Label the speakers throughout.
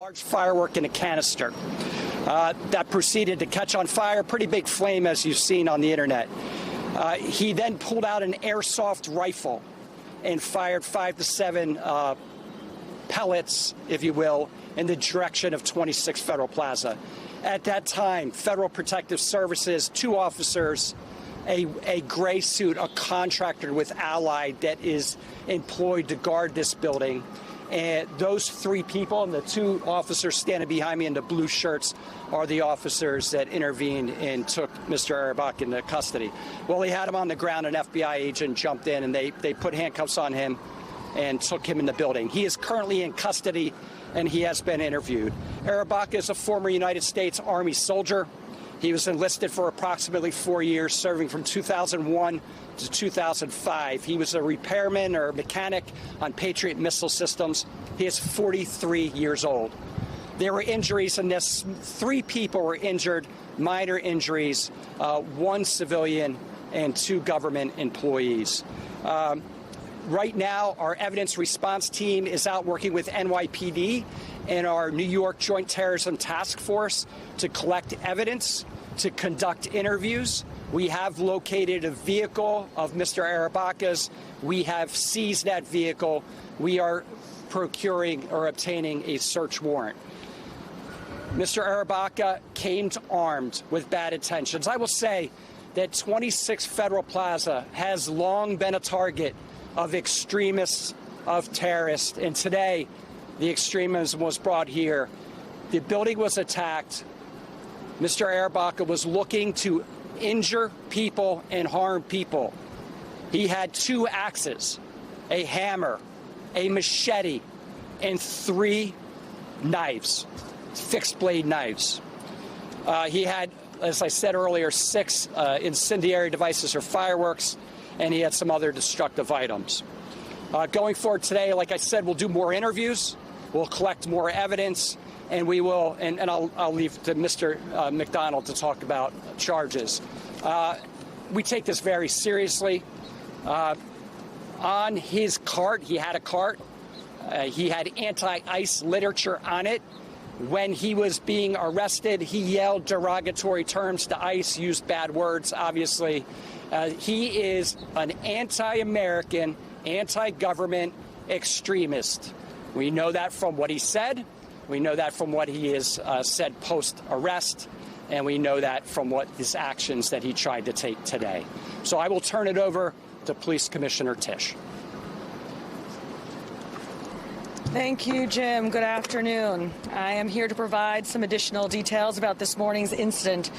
Speaker 1: Large firework in a canister that proceeded to catch on fire. Pretty big flame, as you've seen on the internet. He then pulled out an airsoft rifle and fired 5 to 7 pellets, if you will, in the direction of 26 Federal Plaza. At that time, Federal Protective Services, 2 officers, a gray suit, a contractor with Allied that is employed to guard this building. And those 3 people and the 2 officers standing behind me in the blue shirts are the officers that intervened and took Mr. Arabaka into custody. Well, he had him on the ground. An FBI agent jumped in and they put handcuffs on him and took him in the building. He is currently in custody and he has been interviewed. Arabaka is a former United States Army soldier. He was enlisted for approximately 4 years, serving from 2001 to 2005. He was a repairman or mechanic on Patriot missile systems. He is 43 years old. There were injuries in this. 3 people were injured, minor injuries, 1 civilian and 2 government employees. Right now, our evidence response team is out working with NYPD and our New York Joint Terrorism Task Force to collect evidence, to conduct interviews. We have located a vehicle of Mr. Arabaka's. We have seized that vehicle. We are procuring or obtaining a search warrant. Mr. Arabaka came armed with bad intentions. I will say that 26 Federal Plaza has long been a target of extremists, of terrorists, and today the extremism was brought here. The building was attacked. Mr. Arabaka was looking to injure people and harm people. He had 2 axes, a hammer, a machete, and 3 knives, fixed blade knives. He had, as I said earlier, 6 incendiary devices or fireworks, and he had some other destructive items. Going forward today, like I said, we'll do more interviews, we'll collect more evidence, and we will, and I'll leave to Mr. McDonald to talk about charges. We take this very seriously. On his cart, he had a cart. He had anti-ICE literature on it. When he was being arrested, he yelled derogatory terms to ICE, used bad words, obviously. He is an anti-American, anti-government extremist. We know that from what he said. We know that from what he has said post-arrest. And we know that from what his actions that he tried to take today. So I will turn it over to Police Commissioner Tisch.
Speaker 2: Thank you, Jim. Good afternoon. I am here to provide some additional details about this morning's incident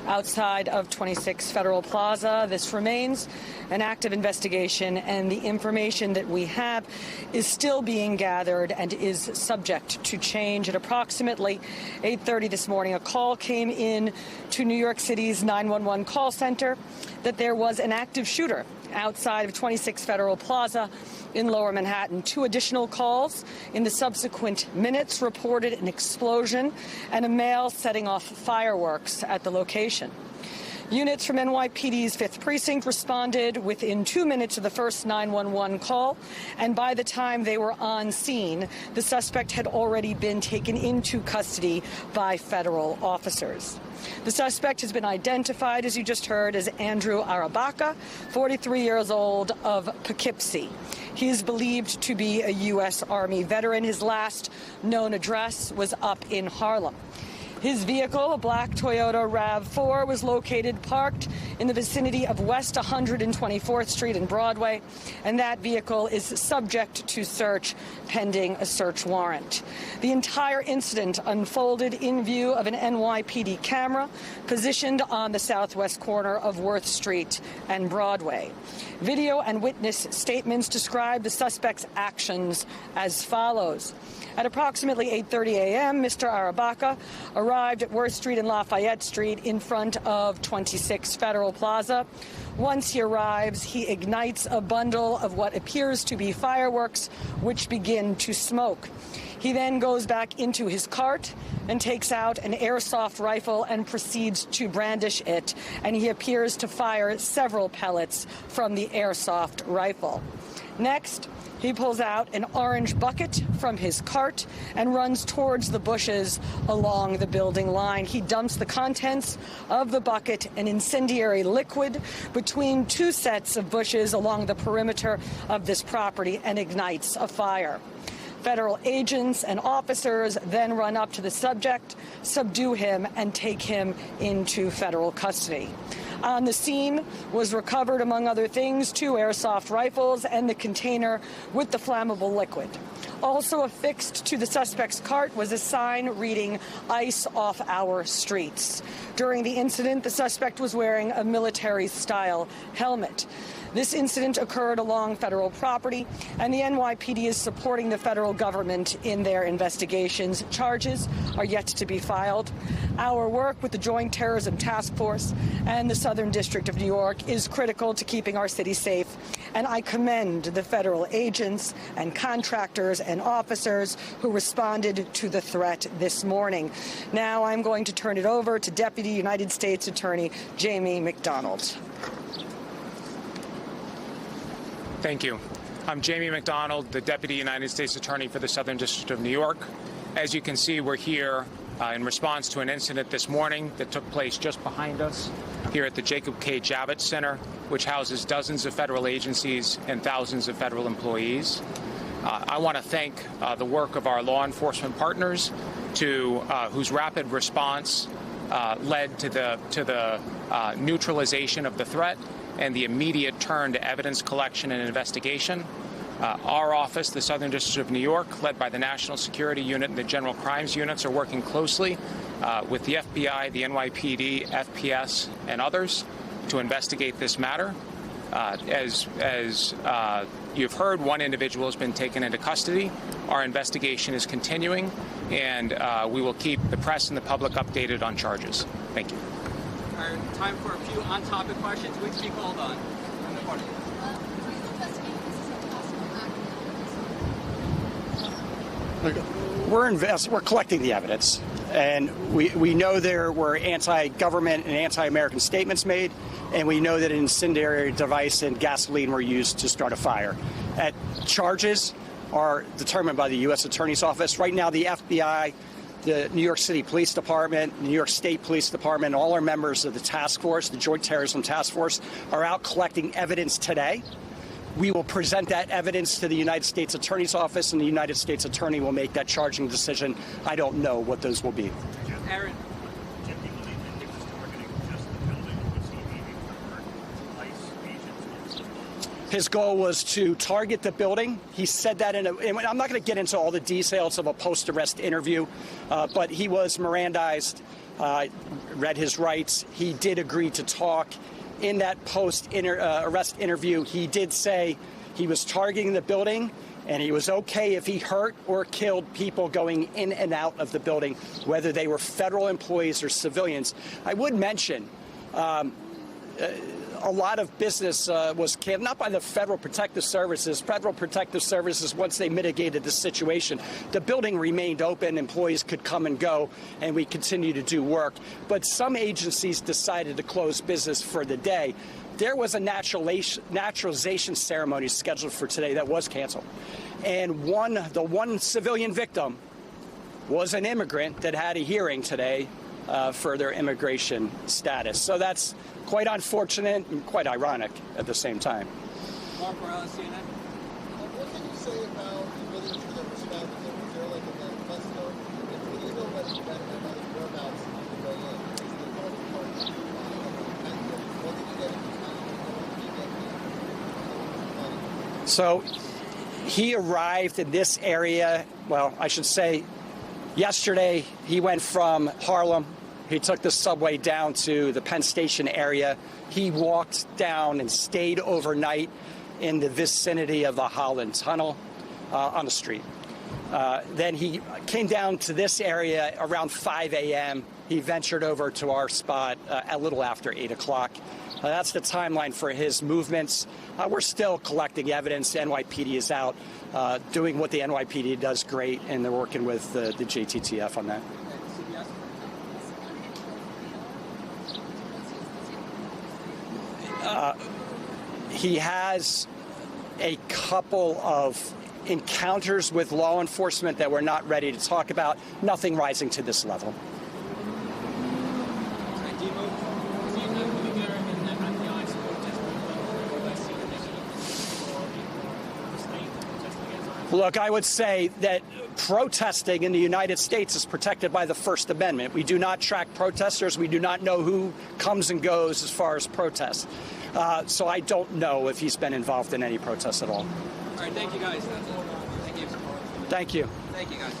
Speaker 2: outside of 26 Federal Plaza. This remains an active investigation, and the information that we have is still being gathered and is subject to change. At approximately 8:30 this morning, a call came in to New York City's 911 call center that there was an active shooter outside of 26 Federal Plaza in Lower Manhattan. 2 additional calls in the subsequent minutes reported an explosion and a male setting off fireworks at the location. Units from NYPD's 5th Precinct responded within 2 minutes of the first 911 call, and by the time they were on scene, the suspect had already been taken into custody by federal officers. The suspect has been identified, as you just heard, as Andrew Arabaka, 43 years old, of Poughkeepsie. He is believed to be a U.S. Army veteran. His last known address was up in Harlem. His vehicle, a black Toyota RAV4, was located parked in the vicinity of West 124th Street and Broadway, and that vehicle is subject to search pending a search warrant. The entire incident unfolded in view of an NYPD camera positioned on the southwest corner of Worth Street and Broadway. Video and witness statements describe the suspect's actions as follows. At approximately 8:30 a.m., Mr. Arabaka arrived at Worth Street and Lafayette Street in front of 26 Federal Plaza. Once he arrives, he ignites a bundle of what appears to be fireworks, which begin to smoke. He then goes back into his cart and takes out an airsoft rifle and proceeds to brandish it, and he appears to fire several pellets from the airsoft rifle. Next, he pulls out an orange bucket from his cart and runs towards the bushes along the building line. He dumps the contents of the bucket, an incendiary liquid, between two sets of bushes along the perimeter of this property and ignites a fire. Federal agents and officers then run up to the subject, subdue him, and take him into federal custody. On the scene was recovered, among other things, 2 airsoft rifles and the container with the flammable liquid. Also affixed to the suspect's cart was a sign reading "Ice off our streets." During the incident, the suspect was wearing a military-style helmet. This incident occurred along federal property, and the NYPD is supporting the federal government in their investigations. Charges are yet to be filed. Our work with the Joint Terrorism Task Force and the Southern District of New York is critical to keeping our city safe, and I commend the federal agents and contractors and officers who responded to the threat this morning. Now I'm going to turn it over to Deputy United States Attorney Jamie McDonald.
Speaker 3: Thank you. I'm Jamie McDonald, the Deputy United States Attorney for the Southern District of New York. As you can see, we're here in response to an incident this morning that took place just behind us here at the Jacob K. Javits Center, which houses dozens of federal agencies and thousands of federal employees. I want to thank the work of our law enforcement partners whose rapid response led to the neutralization of the threat and the immediate turn to evidence collection and investigation. Our office, the Southern District of New York, led by the National Security Unit and the General Crimes Units, are working closely with the FBI, the NYPD, FPS, and others to investigate this matter. As you've heard, one individual has been taken into custody. Our investigation is continuing, and we will keep the press and the public updated on charges. Thank you.
Speaker 4: All right, time for a few on-topic questions. Which be called on? From the party.
Speaker 1: We're collecting the evidence, and we know there were anti-government and anti-American statements made, and we know that an incendiary device and gasoline were used to start a fire. Charges are determined by the U.S. Attorney's Office. Right now, the FBI, the New York City Police Department, the New York State Police Department, all are members of the task force, the Joint Terrorism Task Force, are out collecting evidence today. We will present that evidence to the United States Attorney's Office, and the United States Attorney will make that charging decision. I don't know what those will be.
Speaker 4: Aaron.
Speaker 1: His goal was to target the building. He said that and I'm not going to get into all the details of a post-arrest interview, but he was Mirandized, read his rights. He did agree to talk. In that post-arrest interview, he did say he was targeting the building, and he was okay if he hurt or killed people going in and out of the building, whether they were federal employees or civilians. I would mention a lot of business was canceled, not by the Federal Protective Services. Federal Protective Services, once they mitigated the situation, the building remained open, employees could come and go, and we continue to do work. But some agencies decided to close business for the day. There was a naturalization ceremony scheduled for today that was canceled. And the one civilian victim was an immigrant that had a hearing today for their immigration status. So that's quite unfortunate and quite ironic at the same time.
Speaker 4: Mark Morales, CNN.
Speaker 5: What can you say about the village that responded? Was there like a manifesto? If we know that another whereabouts on the way in, is the authority part what did you get into town?
Speaker 1: So he arrived in this area, well, I should say, yesterday he went from Harlem. He took the subway down to the Penn Station area. He walked down and stayed overnight in the vicinity of the Holland Tunnel on the street. Then he came down to this area around 5 a.m. He ventured over to our spot a little after 8 o'clock. That's the timeline for his movements. We're still collecting evidence. The NYPD is out doing what the NYPD does great, and they're working with the JTTF on that. He has a couple of encounters with law enforcement that we're not ready to talk about. Nothing rising to this level. Look, I would say that protesting in the United States is protected by the First Amendment. We do not track protesters. We do not know who comes and goes as far as protests. So I don't know if he's been involved in any protests at all.
Speaker 4: All right, thank you guys. That's all. Thank you.
Speaker 1: Thank you.
Speaker 4: Thank you guys.